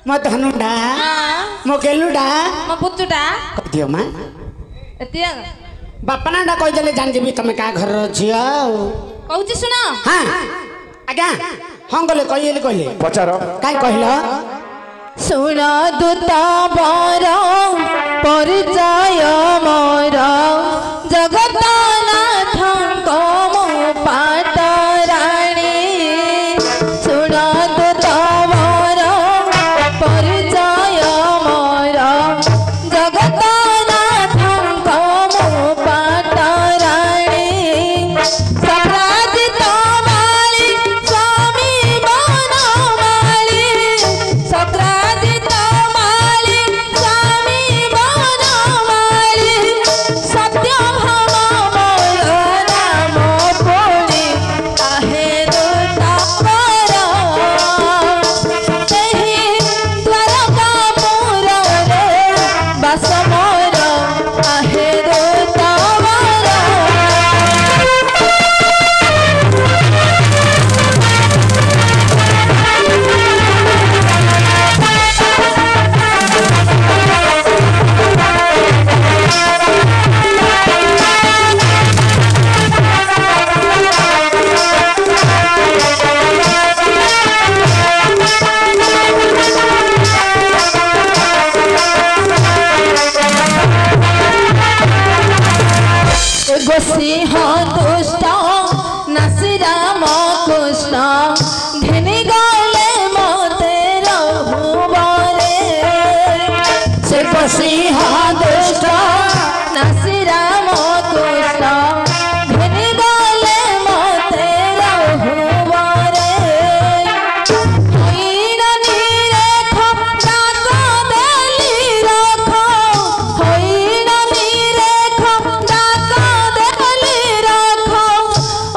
मो धनुडा मो गेलुडा मो पुतुडा दियो मां एतिया बापा नाडा कहि देले जान जेबी तमे का घर झियो कहूची सुन हां आज्ञा हां गले कहले पचार काई कहलो सुन दूता बर परिचय मोर जगतनाथ मो पाट राणी सुन दूता बर परिचय मोर जगतनाथ मो पाट राणी सप्राजित माली स्वामी बनमाली सप्राजित माली स्वामी बनमाली सत्य भाव मोर नाम पुणी आहे दूतावर तेहि द्वारका मोर रे बास मोर आहे दूतावर सिंह दुष्ट नासी राम कृष्ण घेनी गले मते रहुबरे से सिंह दुष्ट नासी राम कृष्ण घेनी गले मते रहुबरे होइर निरेख डाक देली रख होइर निरेख डाक देली रख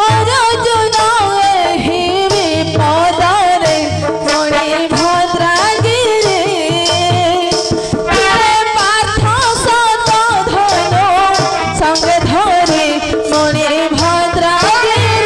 अर्जुन एहि विपदरे मणि भद्रागिरि पार्थ सत धनु संग धरि मणि भद्रागिरि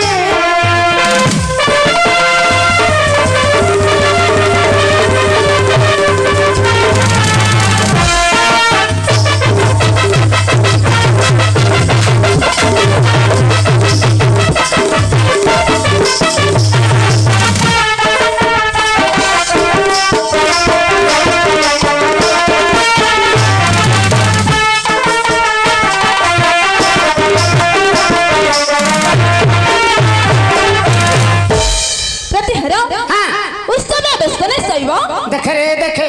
देखे रे देखे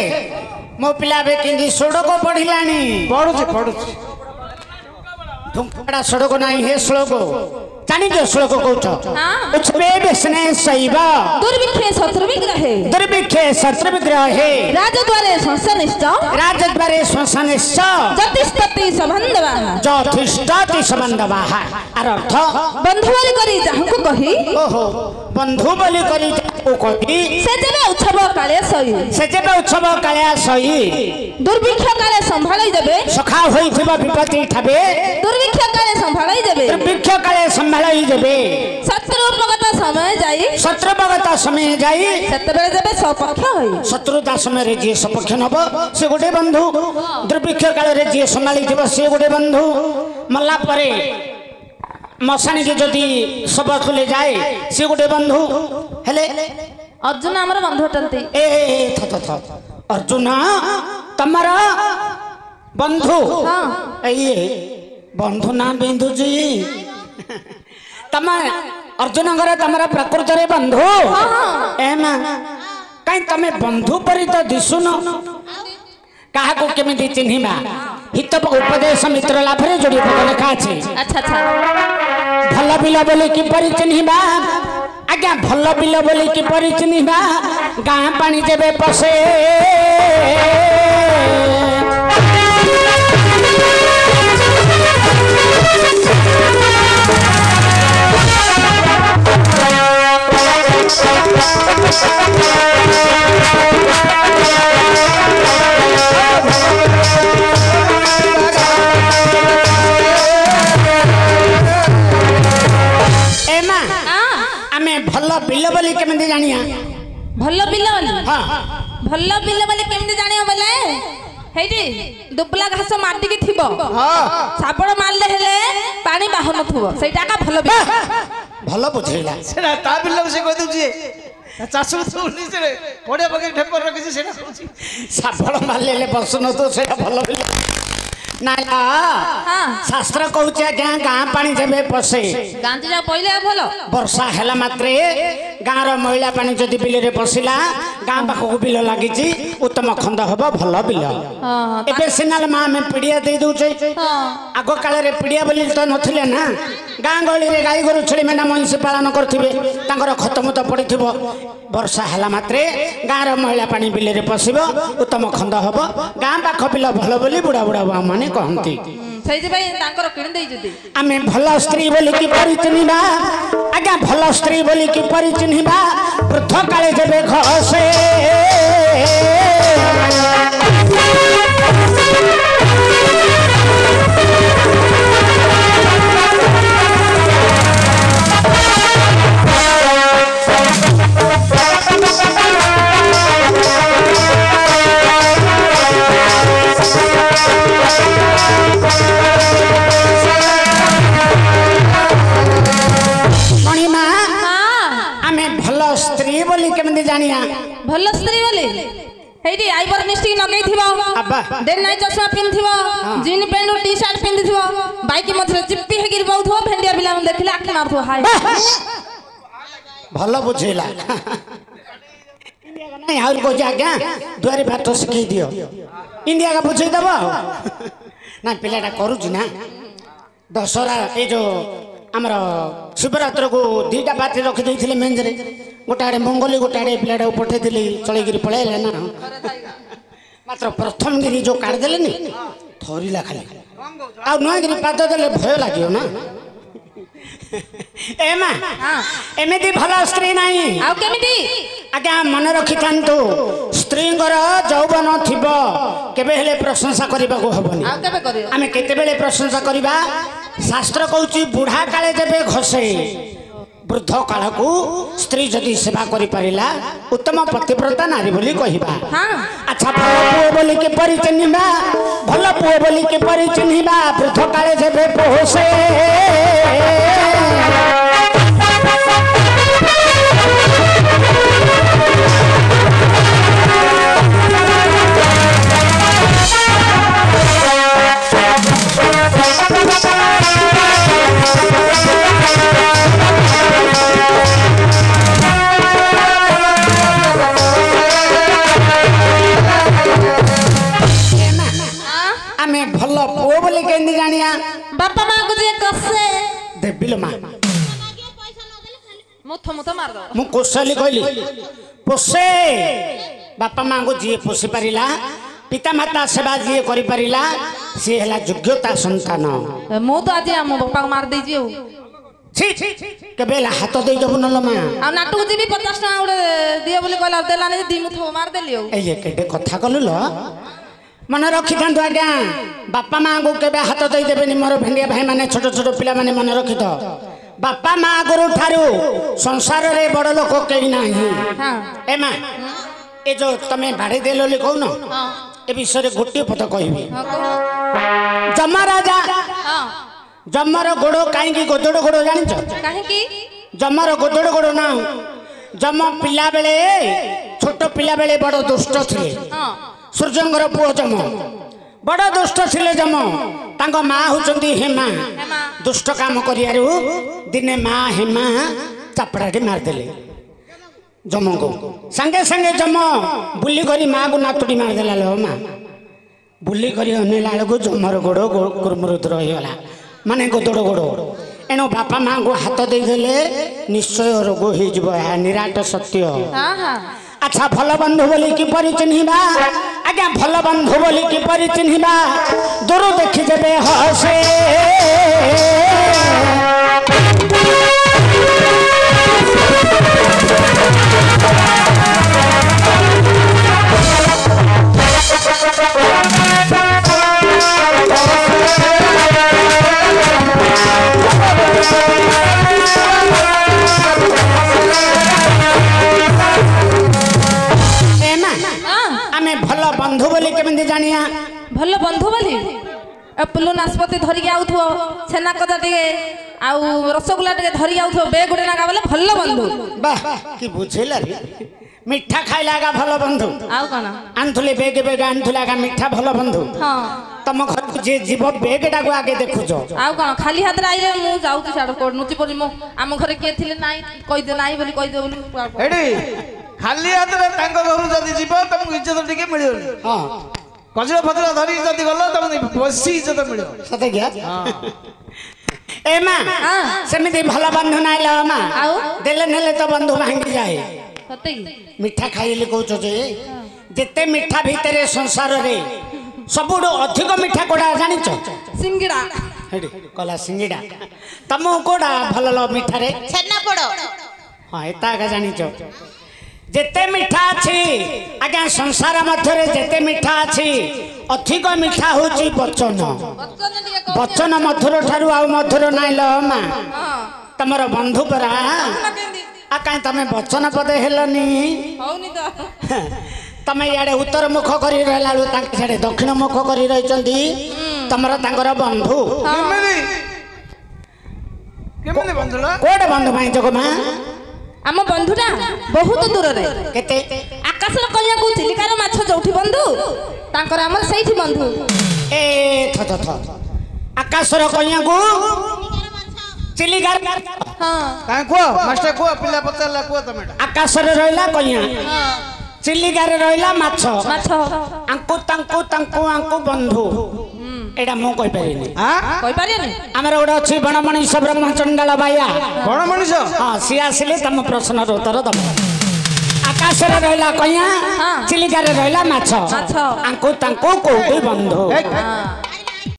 मो पिला बे किंदी सड़क पढ़िलानी पढ़ुची धुमपड़ा सड़क नहीं है श्लोक जानी जो श्लोक कहछ उछबे बेसने शैव दुर्भिक्षे शत्रु विग्रहे राजद्वारे श्मशानिश्च जतिष्ठति संबंधवाः आर अर्थ बंधु बोली करी जाहु कही ओहो बंधु बोली करी जाहु कही से जेबे उत्सव काले सही दुर्भिक्ष काले संभाळै देबे सखा होइथिबा विपत्ति ठाबे दुर्भिक्ष काले संभाळै देबे दुर्भिक्ष काले संभाळै देबे शत्रुपगत समय जाई सेतबेले जेबे सपक्ष होई शत्रुता समय रे जे सपक्ष नबो से गोटे बंधु दुर्भिक्ष काले रे जे संभाळि देबो से गोटे बंधु मल्ला परे मशानी के जदि सब खुले जाए से गोटे बंधु हेले अर्जुन हमर बंधु अटंती ए थ अर्जुन तमरा बंधु हां ये बंधु ना बिंदु जी तम अर्जुन घर तमरा प्रकृति रे बंधु ए मा काई तमे बंधु परि त दिसुन काहा को केमिति चिन्हिबा हित उपदेश मित्र लाभ रे जोड़ी पद लेखा अछि अच्छा अच्छा भल बिल बोले कि परि चिन्हिबा आज्ञा भल बिल बोले कि परि चिन्हिबा गां पानी जेबे पसे भल बिल बोली जानिया भल बिल बोली हां ଭଲ ବିଲ ବୋଲି କେମିତି ଜାଣିବ ବୋଲେ ହେଇଟି ଦୁବଲା ଘାସ ମାଟିକି ଥିବ ସାବଳ ମାରିଲେ ହେଲେ ପାଣି ବାହୁନଥିବ ସେଇଟା ଏକା ଭଲ ବିଲ ଭଲ ବୁଝେଇଲା ସେଟା ତା ବିଲକୁ ସେ କହିଦଉଛି ଚାଷ ପଡ଼ିଆ ପକେଇ ଠେପର ରଖିଛି ସେଇଟା କହୁଛି ସାବଳ ମାରିଲେ ବସୁନଥିବ ସେଇଟା ଭଲ ବିଲ ନାଇଲା ଶାସ୍ତ୍ର କହୁଛି ଆଜ୍ଞା ଗାଁ ପାଣି ଯେବେ ପଶେ ଗାନ୍ଧୀ ଯାଉ ପଇଲେ ଭଲ ବର୍ଷା ହେଲା ମାତ୍ରେ ଗାଁର ମଇଳା ପାଣି ଯଦି ବିଲରେ ପଶିଲା ଗାଁ ପାଖକୁ ବିଲ ଲାଗିଛି ଉତ୍ତମ ଖଣ୍ଡ ହବ ଭଲ ବିଲ ଏବେ ସିନା ମା ଆମେ ପିଡ଼ିଆ ଦେଇ ଦଉଛେ ଆଗ କାଳରେ ପିଡ଼ିଆ ବୋଲି ତ ନଥିଲେ ନା ଗାଁ ଗହଳିରେ ଗାଈ ଗୋରୁ ଛେଳି ମେଣ୍ଢା ମଇଁଷି ପାଳନ କରୁଥିବେ ତାଙ୍କର ଖତମୁତ ପଡ଼ିଥିବ ବର୍ଷା ହେଲା ମାତ୍ରେ ଗାଁର ମଇଳା ପାଣି ବିଲରେ ପଶିବ ଉତ୍ତମ ଖଣ୍ଡ ହବ ଗାଁ ପାଖ ବିଲ ଭଲ ବୋଲି ବୁଢ଼ା ବୁଢ଼ା ମାନେ କହନ୍ତି ସେଇଥିପାଇଁ ତାଙ୍କର କିଣି ଦେଇଛନ୍ତି ଆମେ ଭଲ ସ୍ତ୍ରୀ ବୋଲିକି ପରିଚିହ୍ନିବା ଆଜ୍ଞା ଭଲ ସ୍ତ୍ରୀ ବୋଲିକି ପରିଚିହ୍ନିବା ବୃଦ୍ଧ କାଳେ ଯେବେ ଘଷେ ଭଲ ସ୍ତ୍ରୀ ବୋଲି ହେଇଟି ଆଇବର ମିଷ୍ଟି ନଗେଇଥିବ ଡେ ନାଇ ଚଷମା ପିନ୍ଧିଥିବ ଜିନ୍ ପ୍ୟାଣ୍ଟ ଟି ସାର୍ଟ ପିନ୍ଧିଥିବ ବାଇକ୍ ମଝିରେ ଚିପି ହେଇକି ବଉଥିବ ଭେଣ୍ଡିଆ ପିଲାଙ୍କୁ ଦେଖିଲେ ଆଖି ମାରୁଥିବ ହାଇ ଭଲ ବୁଝେଇଲା ନାଇଁ ଆହୁରି କହୁଛି ଆଜ୍ଞା ଦୁଆରେ ଭାତ ଶିଖେଇ ଦିଅ ଇଣ୍ଡିଆ କା ବୁଝେଇ ଦବ ନା ପିଲାଟା କରୁଛି ନା ଦଶହରା ଏଇ ଯୋଉ ଆମର ଶିବରାତ୍ରକୁ ଦୁଇଟା ପାର୍ଟି ରଖିଦେଇଥିଲେ ମେଞ୍ଜରେ ଗୋଟେ ଆଡ଼େ ମଙ୍ଗଲି ଗୋଟେ ଆଡ଼େ ପିଲାଟାକୁ ପଠେଇଥିଲି ଚଳେଇକିରି ପଳେଇଲେ ନା ମାତ୍ର ପ୍ରଥମ ଗିରି ଯୋଉ କାଢ଼ିଦେଲେନି ଥରିଲା ଖାଲି ଆଉ ନୂଆଗିରି ପାଦ ଦେଲେ ଭୟ ଲାଗିବ ନା ଏ ମା ଏମିତି ଭଲ ସ୍ତ୍ରୀ ନାହିଁ ଆଉ କେମିତି ଆଜ୍ଞା ମନେ ରଖିଥାନ୍ତୁ ସ୍ତ୍ରୀଙ୍କର ଯୌବନ ଥିବ କେବେ ହେଲେ ପ୍ରଶଂସା କରିବାକୁ ହବନି ଆଉ କେବେ କରିବ ଆମେ କେତେବେଳେ ପ୍ରଶଂସା କରିବା ଶାସ୍ତ୍ର କହୁଛି ବୁଢ଼ା କାଳେ ଯେବେ ଘଷେ ବୃଦ୍ଧ କାଳକୁ ସ୍ତ୍ରୀ ଯଦି ସେବା କରିପାରିଲା ଉତ୍ତମ ପତିବ୍ରତା ନାରୀ ବୋଲି କହିବା ଆଚ୍ଛା ଭଲ ପୁଅ ବୋଲି କିପରି ଚିହ୍ନିବା ଭଲ ପୁଅ ବୋଲି କିପରି ଚିହ୍ନିବା ବୃଦ୍ଧ କାଳେ ଯେବେ ପୋଷେ ଆମେ ଭଲ ପୁଅ ବୋଲି କେମିତି ଜାଣିବା ବାପା ମାଙ୍କୁ ଯିଏ କଷେ ଦେବିଲ ମା ମୁଁ କୋଶଲି କହିଲି ପୋଷେ ବାପା ମାଙ୍କୁ ଯିଏ ପୋଷି ପାରିଲା ପିତାମାତା ସେବା ଯିଏ କରିପାରିଲା ସିଏ ହେଲା ଯୋଗ୍ୟତା ସନ୍ତାନ ମୁଁ ତ ଆଜି ଆମ ବାପାକୁ ମାରି ଦେଇଛି ଆଉ କେବେ ହେଲା ହାତ ଦେଇଦବୁ ନଲ ମା ଆଉ ନାଟକୁ ଯିବି 50 ଟଙ୍କା ଗୋଟେ ଦିଅ ବୋଲି କହିଲା ଦେଲାନି ଦି ମୁଥ ମାରିଦେଲି ଆଉ ଏଇ କେତେ କଥା କଲୁ ଲ ମନେ ରଖିଥାନ୍ତୁ ଆଜ୍ଞା ବାପା ମାଙ୍କୁ କେବେ ହାତ ଦେଇଦେବେନି ମୋର ଭେଣ୍ଡିଆ ଭାଇ ମାନେ ଛୋଟ ଛୋଟ ପିଲାମାନେ ମନେ ରଖିଥ ବାପା ମା ଗୁରୁ ଠାରୁ ସଂସାରରେ ବଡ଼ ଲୋକ କେହି ନାହିଁ ଏ ମା ଏ ଯୋଉ ତମେ ବାଡ଼େଇ ଦେଲ ବୋଲି କହୁନ ଏ ବିଷୟରେ ଗୋଟିଏ ପଦ କହିବି ଯମରାଜା ଯମର ଗୋଡ଼ କାହିଁକି ଗୋଦଡ଼ ଗୋଡ଼ ଜାଣିଛ କାହିଁକି ଯମର ଗୋଦଡ଼ ଗୋଡ଼ ନା ଯମ ପିଲାବେଳେ ଛୋଟ ପିଲାବେଳେ ବଡ଼ ଦୁଷ୍ଟ ଥିଲେ ସୂର୍ଯ୍ୟଙ୍କର ପୁଅ ଯମ ବଡ଼ ଦୁଷ୍ଟ ଥିଲେ ଯମ ତାଙ୍କ ମା ହଉଛନ୍ତି ହେମା ଦୁଷ୍ଟ କାମ କରିବାରୁ ଦିନେ ମା ହେମା ଚାପଡ଼ାଟି ମାରିଦେଲେ ଯମକୁ ସାଙ୍ଗେ ସାଙ୍ଗେ ଯମ ବୁଲି କରି ମାକୁ ନାତୁଟି ମାରିଦେଲା लो ମା ବୁଲି କରି ଅନେଇଲା ବେଳକୁ ଯମର ଗୋଡ଼ କୁରୁମୁରୁତ ରହିଗଲା ମାନେ ଗୋଦଡ଼ ଗୋଡ଼ ଏଣୁ ବାପା ମାଙ୍କୁ ହାତ ଦେଇଦେଲେ ନିଶ୍ଚୟ ରୋଗ ହେଇଯିବ ଏହା ନିରାଟ ସତ୍ୟ ଆଚ୍ଛା ଭଲ ବନ୍ଧୁ ବୋଲି କିପରି ଚିହ୍ନିବା ଆଜ୍ଞା ଭଲ ବନ୍ଧୁ ବୋଲି କିପରି ଚିହ୍ନିବା ଦୂର ଦେଖି ଦେବେ ହସେ ଭଲ ବନ୍ଧୁ ବୋଲି କେମିତି ଜାଣିଆ? ଭଲ ବନ୍ଧୁ ବୋଲି ପୁଲୁ ନାଶପତି ଧରିକି ଆଉଥିବ ଛେନା କଦା ଟିକେ ଆଉ ରସଗୋଲା ଟିକେ ଧରିକି ଆଉଥିବ ବେଗ ଗୋଟେ ନାଗା ବୋଲେ ଭଲ ବନ୍ଧୁ। ବାଃ କି ବୁଝେଇଲା ରେ ମିଠା ଖାଇଲା ଆଗା ଭଲ ବନ୍ଧୁ। ଆଉ କଣ ଆଣିଥିଲେ ବେଗ ବେଗ ଆଣିଥିଲେ ଆଗା ମିଠା ଭଲ ବନ୍ଧୁ। ହଁ ତମ ଘରକୁ ଯିଏ ଯିବ ବେଗଟାକୁ ଆଗେ ଦେଖୁଛ। ଆଉ କଣ ଖାଲି ହାତରେ ଆଇଲେ ମୁଁ ଯାଉଛି ସିଆଡେ କୋड ନୁଚି ପଡି ମୁଁ ଆମ ଘରେ କିଏ ଥିଲେ ନାଇଁ କହିଦେ ନାଇଁ ବୋଲି କହିଦେ ବୋଲି ଏଠି ଖାଲି ହାତରେ ତାଙ୍କ ଘରୁ ଯଦି ଯିବ ତମକୁ ଇଜ୍ଜତ ଟିକେ ମିଳିବନି। ହଁ କଜଳ ଫଜଳ ଧରିକି ଯଦି ଗଲ ତମକୁ ବେଶୀ ଇଜ୍ଜତ ମିଳିବ। ସତେ କି ଏ ମା ସେମିତି ଭଲ ବନ୍ଧୁ ନାଇଲ ମା ଆଉ ଦେଲେ ନେଲେ ତ ବନ୍ଧୁ ଭାଙ୍ଗି ଯାଏ। ସତେ କି ମିଠା ଖାଇଲେ କହୁଛ ଯେ ଯେତେ ମିଠା ଭିତରେ ସଂସାରରେ ସବୁଠୁ ଅଧିକ ମିଠା କୋଉଟା ଜାଣିଛ? ସିଙ୍ଗିଡା କଲା ସିଙ୍ଗିଡା। ତମକୁ କୋଉଟା ଭଲ ମିଠାରେ? ଛେନାପୋଡ। ହଁ ଏତା ଏକା ଜାଣିଛ। ଯେତେ ମିଠା ଅଛି ଆଜ୍ଞା ସଂସାର ମଧ୍ୟରେ ଯେତେ ମିଠା ଅଛି ଅଧିକ ମିଠା ହଉଛି ବଚନ। ବଚନ ମଧୁର ଠାରୁ ଆଉ ମଧୁର ନାଇଲ ମା। ତମର ବନ୍ଧୁ ପରା ଆଉ କାଇଁ ତମେ ବଚନ ପଦେ ହେଲନି? ତମେ ଇଆଡେ ଉତ୍ତର ମୁଖ କରି ରହିଲା ବେଳୁ ତାଙ୍କ ସିଆଡେ ଦକ୍ଷିଣ ମୁଖ କରି ରହିଛନ୍ତି ତମର ତାଙ୍କର ବନ୍ଧୁ। କୋଉଟେ ବନ୍ଧୁ ପାଇଁ ଜଗ ମା? ଆମ ବନ୍ଧୁଟା ବହୁତ ଦୂରରେ କେତେ? ଆକାଶର କନ୍ୟାକୁ ଚିଲିକାର ମାଛ ଯୋଉଠି ବନ୍ଧୁ ତାଙ୍କର ଆମର ସେଇଠି ବନ୍ଧୁ। ଏ ଥ ଥ ଥ ଆକାଶର କନ୍ୟାକୁ ଚିଲିକାର କାଇଁ କୁହ ମାଷ୍ଟର କୁହ ପିଲା ପଚାରିଲା କୁହ ତମେ। ଆକାଶରେ ରହିଲା କନ୍ୟା ଚିଲିକାରେ ରହିଲା ମାଛ ମାଛ ଆଙ୍କୁ ତାଙ୍କୁ ତାଙ୍କୁ ଆଙ୍କୁ ବନ୍ଧୁ। ଏଇଟା ମୁଁ କହିପାରିନି। କହିପାରିବେନି। ଆମର ଗୋଟେ ଅଛି ବଣ ମଣିଷ ବ୍ରହ୍ମଚଣ୍ଡାଳ ବାୟା। ବଣ ମଣିଷ ହଁ ସିଏ ଆସିଲେ ତମ ପ୍ରଶ୍ନର ଉତ୍ତର ଦବ। ଆକାଶରେ ରହିଲା କନ୍ୟା ଚିଲିକାରେ ରହିଲା ମାଛ ଆଙ୍କୁ ତାଙ୍କୁ କୋଉଠି ବନ୍ଧୁ।